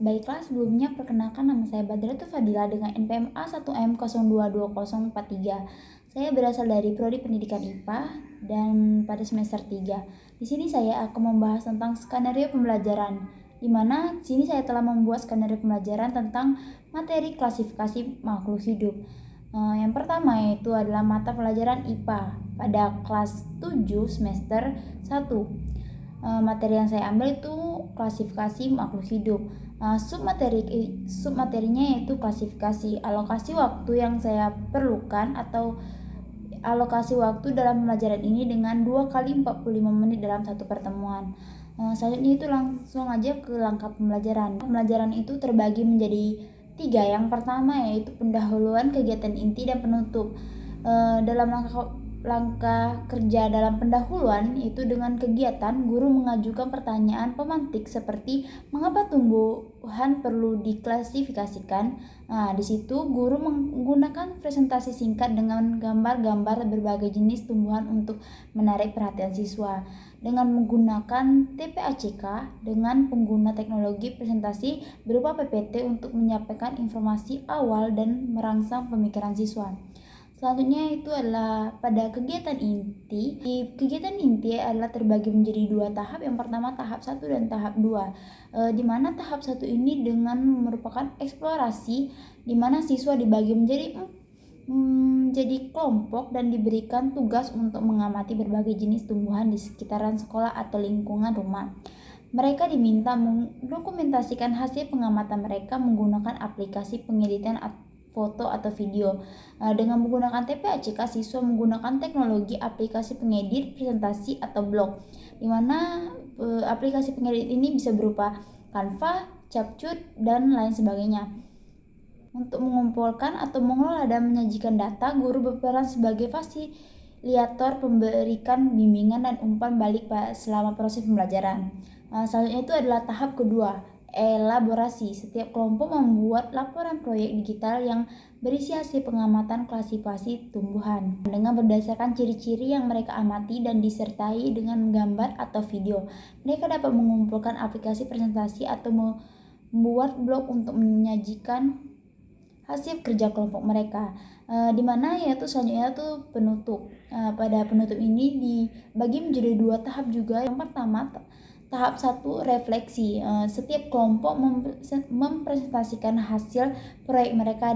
Baiklah, sebelumnya perkenalkan nama saya Badratul Fadila dengan NPM A1M022043. Saya berasal dari Prodi Pendidikan IPA dan pada semester 3. Di sini saya akan membahas tentang skenario pembelajaran, di mana di sini saya telah membuat skenario pembelajaran tentang materi klasifikasi makhluk hidup. Yang pertama yaitu adalah mata pelajaran IPA pada kelas 7 semester 1. Materi yang saya ambil itu klasifikasi makhluk hidup. Submaterinya yaitu klasifikasi. Alokasi waktu yang saya perlukan atau alokasi waktu dalam pembelajaran ini dengan 2 kali 45 menit dalam satu pertemuan. Selanjutnya itu langsung aja ke langkah pembelajaran. Pembelajaran itu terbagi menjadi 3. Yang pertama yaitu pendahuluan, kegiatan inti, dan penutup. Dalam langkah kerja dalam pendahuluan itu dengan kegiatan, guru mengajukan pertanyaan pemantik seperti mengapa tumbuhan perlu diklasifikasikan. Di situ guru menggunakan presentasi singkat dengan gambar-gambar berbagai jenis tumbuhan untuk menarik perhatian siswa. Dengan menggunakan TPACK dengan pengguna teknologi presentasi berupa PPT untuk menyampaikan informasi awal dan merangsang pemikiran siswa. Selanjutnya itu adalah pada kegiatan inti. Kegiatan inti adalah terbagi menjadi 2 tahap. Yang pertama tahap 1 dan tahap 2. Di mana tahap 1 ini dengan merupakan eksplorasi, di mana siswa dibagi menjadi kelompok dan diberikan tugas untuk mengamati berbagai jenis tumbuhan di sekitaran sekolah atau lingkungan rumah. Mereka diminta mendokumentasikan hasil pengamatan mereka menggunakan aplikasi pengeditan foto atau video. Dengan menggunakan TPACK, siswa menggunakan teknologi aplikasi pengedit presentasi atau blog, di mana aplikasi pengedit ini bisa berupa Canva, Capcut, dan lain sebagainya. Untuk mengumpulkan atau mengelola dan menyajikan data, guru berperan sebagai fasilitator, pemberikan bimbingan dan umpan balik selama proses pembelajaran. Selanjutnya itu adalah tahap kedua, elaborasi. Setiap kelompok membuat laporan proyek digital yang berisi hasil pengamatan klasifikasi tumbuhan dengan berdasarkan ciri-ciri yang mereka amati dan disertai dengan gambar atau video. Mereka dapat mengumpulkan aplikasi presentasi atau membuat blog untuk menyajikan hasil kerja kelompok mereka. Di mana yaitu selanjutnya itu penutup. Pada penutup ini dibagi menjadi 2 tahap juga. Yang pertama tahap 1 refleksi. Setiap kelompok mempresentasikan hasil proyek mereka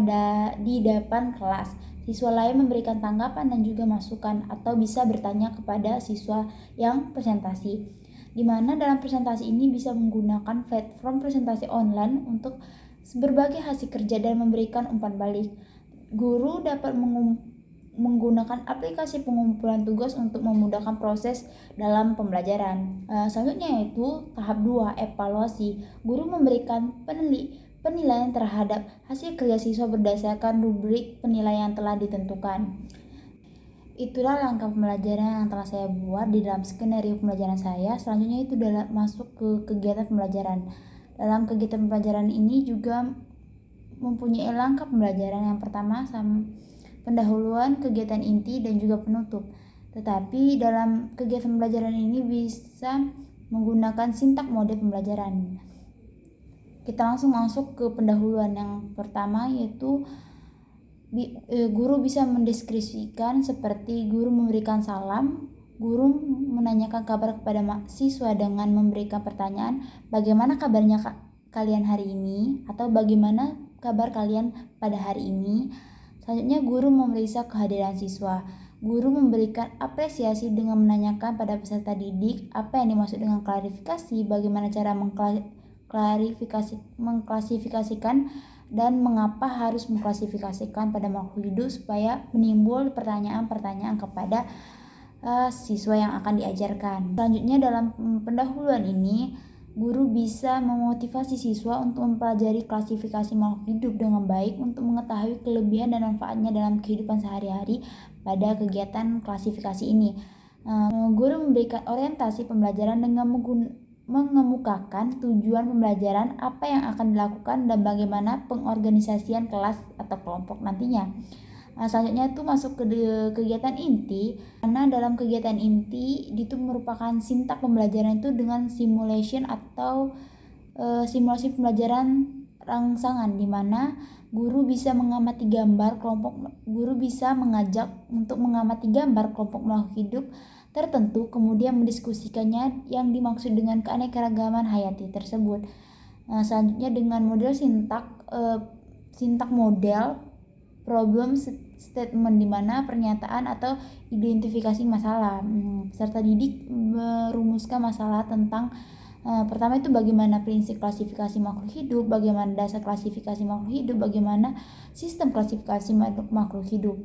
di depan kelas. Siswa lain memberikan tanggapan dan juga masukan atau bisa bertanya kepada siswa yang presentasi. Di mana dalam presentasi ini bisa menggunakan platform presentasi online untuk berbagai hasil kerja dan memberikan umpan balik. Guru dapat menggunakan aplikasi pengumpulan tugas untuk memudahkan proses dalam pembelajaran. Selanjutnya yaitu tahap 2, evaluasi. Guru memberikan penilaian terhadap hasil kerja siswa berdasarkan rubrik penilaian yang telah ditentukan. Itulah langkah pembelajaran yang telah saya buat di dalam skenario pembelajaran saya. Selanjutnya itu masuk ke kegiatan pembelajaran. Dalam kegiatan pembelajaran ini juga mempunyai langkah pembelajaran. Yang pertama pendahuluan, kegiatan inti, dan juga penutup. Tetapi dalam kegiatan pembelajaran ini bisa menggunakan sintak mode pembelajaran. Kita langsung masuk ke pendahuluan. Yang pertama yaitu guru bisa mendeskripsikan seperti guru memberikan salam, guru menanyakan kabar kepada siswa dengan memberikan pertanyaan, bagaimana kabarnya kalian hari ini, atau bagaimana kabar kalian pada hari ini. Selanjutnya guru memeriksa kehadiran siswa. Guru memberikan apresiasi dengan menanyakan pada peserta didik apa yang dimaksud dengan klarifikasi, bagaimana cara mengklasifikasikan, dan mengapa harus mengklasifikasikan pada makhluk hidup supaya menimbul pertanyaan-pertanyaan kepada siswa yang akan diajarkan. Selanjutnya dalam pendahuluan ini guru bisa memotivasi siswa untuk mempelajari klasifikasi makhluk hidup dengan baik untuk mengetahui kelebihan dan manfaatnya dalam kehidupan sehari-hari pada kegiatan klasifikasi ini. Guru memberikan orientasi pembelajaran dengan mengemukakan tujuan pembelajaran, apa yang akan dilakukan, dan bagaimana pengorganisasian kelas atau kelompok nantinya. Selanjutnya itu masuk ke kegiatan inti, karena dalam kegiatan inti itu merupakan sintak pembelajaran itu dengan simulation atau simulasi pembelajaran rangsangan, di mana guru bisa mengamati gambar kelompok, guru bisa mengajak untuk mengamati gambar kelompok makhluk hidup tertentu, kemudian mendiskusikannya yang dimaksud dengan keanekaragaman hayati tersebut. Selanjutnya dengan model sintak model problem statement, di mana pernyataan atau identifikasi masalah. Peserta didik merumuskan masalah tentang pertama itu bagaimana prinsip klasifikasi makhluk hidup, bagaimana dasar klasifikasi makhluk hidup, bagaimana sistem klasifikasi makhluk hidup.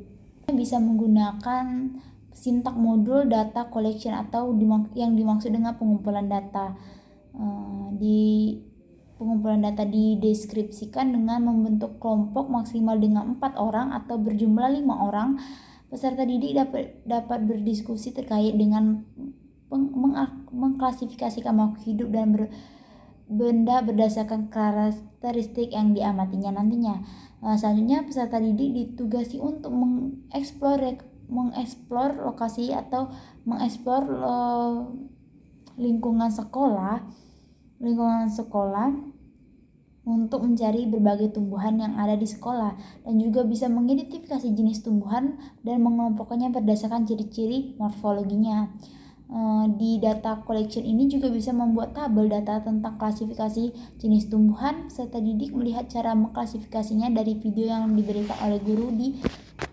Bisa menggunakan sintak modul data collection atau yang dimaksud dengan pengumpulan data. Di pengumpulan data dideskripsikan dengan membentuk kelompok maksimal dengan 4 orang atau berjumlah 5 orang. Peserta didik dapat berdiskusi terkait dengan mengklasifikasikan makhluk hidup dan benda berdasarkan karakteristik yang diamatinya nantinya. Selanjutnya peserta didik ditugasi untuk mengeksplor lokasi atau mengeksplor lingkungan sekolah untuk mencari berbagai tumbuhan yang ada di sekolah, dan juga bisa mengidentifikasi jenis tumbuhan dan mengelompokkannya berdasarkan ciri-ciri morfologinya. Di data collection ini juga bisa membuat tabel data tentang klasifikasi jenis tumbuhan. Peserta didik melihat cara mengklasifikasinya dari video yang diberikan oleh guru di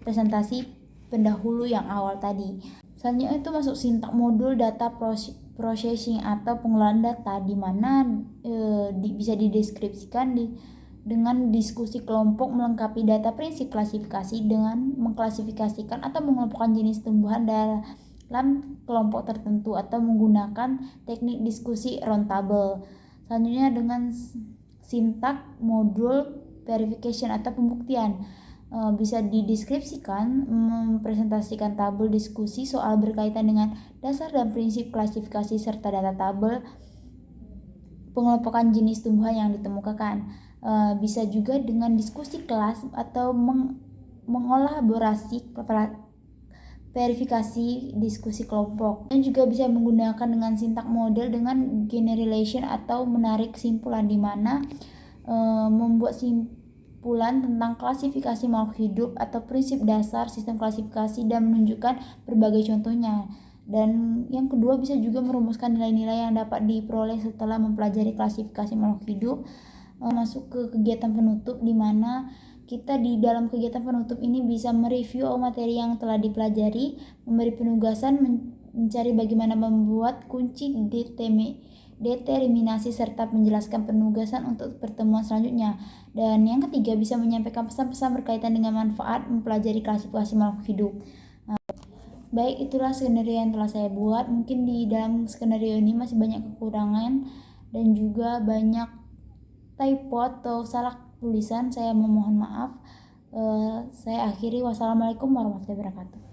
presentasi pendahulu yang awal tadi. Selanjutnya itu masuk sintak modul data processing atau pengelolaan data, di mana bisa dideskripsikan dengan diskusi kelompok melengkapi data prinsip klasifikasi dengan mengklasifikasikan atau mengelompokkan jenis tumbuhan dalam kelompok tertentu atau menggunakan teknik diskusi roundtable. Selanjutnya dengan sintak modul verification atau pembuktian, bisa dideskripsikan mempresentasikan tabel diskusi soal berkaitan dengan dasar dan prinsip klasifikasi serta data tabel pengelompokan jenis tumbuhan yang ditemukan. Bisa juga dengan diskusi kelas atau mengolaborasi verifikasi diskusi kelompok, dan juga bisa menggunakan dengan sintak model dengan generalization atau menarik kesimpulan, di mana membuat simpulan tentang klasifikasi makhluk hidup atau prinsip dasar sistem klasifikasi dan menunjukkan berbagai contohnya. Dan yang kedua bisa juga merumuskan nilai-nilai yang dapat diperoleh setelah mempelajari klasifikasi makhluk hidup. Masuk ke kegiatan penutup, di mana kita di dalam kegiatan penutup ini bisa mereview materi yang telah dipelajari, memberi penugasan mencari bagaimana membuat kunci determinasi serta menjelaskan penugasan untuk pertemuan selanjutnya. Dan yang ketiga bisa menyampaikan pesan-pesan berkaitan dengan manfaat mempelajari klasifikasi makhluk hidup. Baik, itulah skenario yang telah saya buat. Mungkin di dalam skenario ini masih banyak kekurangan dan juga banyak typo atau salah tulisan. Saya memohon maaf. Saya akhiri. Wassalamualaikum warahmatullahi wabarakatuh.